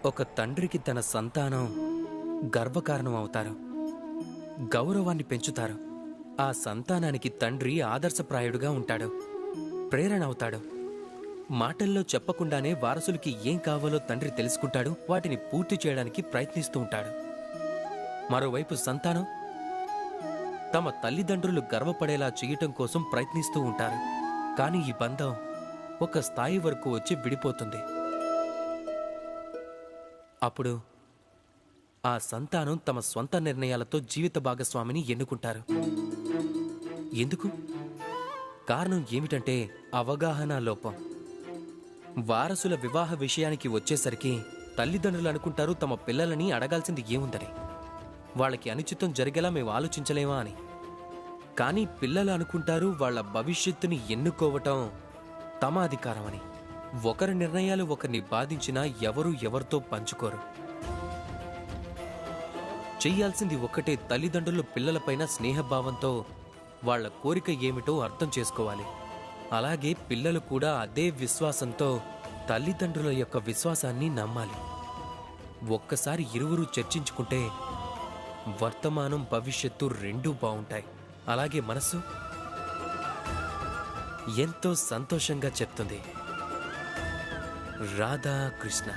ఒక తండ్రికి తన సంతానం గర్వకారణం అవుతారు, గౌరవాన్ని పెంచుతారు. ఆ సంతానానికి తండ్రి ఆదర్శప్రాయుడుగా ఉంటాడు, ప్రేరణ అవుతాడు. మాటల్లో చెప్పకుండానే వారసులకి ఏం కావాలో తండ్రి తెలుసుకుంటాడు, వాటిని పూర్తి చేయడానికి ప్రయత్నిస్తూ ఉంటాడు. మరోవైపు సంతానం తమ తల్లిదండ్రులు గర్వపడేలా చేయటం కోసం ప్రయత్నిస్తూ ఉంటారు. కానీ ఈ బంధం ఒక స్థాయి వరకు వచ్చి విడిపోతుంది. అప్పుడు ఆ సంతానం తమ స్వంత నిర్ణయాలతో జీవిత భాగస్వామిని ఎన్నుకుంటారు. ఎందుకు? కారణం ఏమిటంటే అవగాహన లోపం. వారసుల వివాహ విషయానికి వచ్చేసరికి తల్లిదండ్రులు అనుకుంటారు తమ పిల్లలని అడగాల్సింది ఏముందని, వాళ్ళకి అనుచితం జరిగేలా మేము ఆలోచించలేమా అని. కానీ పిల్లలు అనుకుంటారు వాళ్ళ భవిష్యత్తుని ఎన్నుకోవటం తమ అధికారం అని. ఒకరి నిర్ణయాలు ఒకరిని బాధించినా ఎవరితో పంచుకోరు. చెయ్యాల్సింది ఒక్కటే, తల్లిదండ్రులు పిల్లలపైన స్నేహభావంతో వాళ్ల కోరిక ఏమిటో అర్థం చేసుకోవాలి. అలాగే పిల్లలు కూడా అదే విశ్వాసంతో తల్లిదండ్రుల యొక్క విశ్వాసాన్ని నమ్మాలి. ఒక్కసారి ఇరువురు చర్చించుకుంటే వర్తమానం భవిష్యత్తు రెండూ బావుంటాయి. అలాగే మనసు ఎంతో సంతోషంగా చెప్తుంది. రాధా కృష్ణ.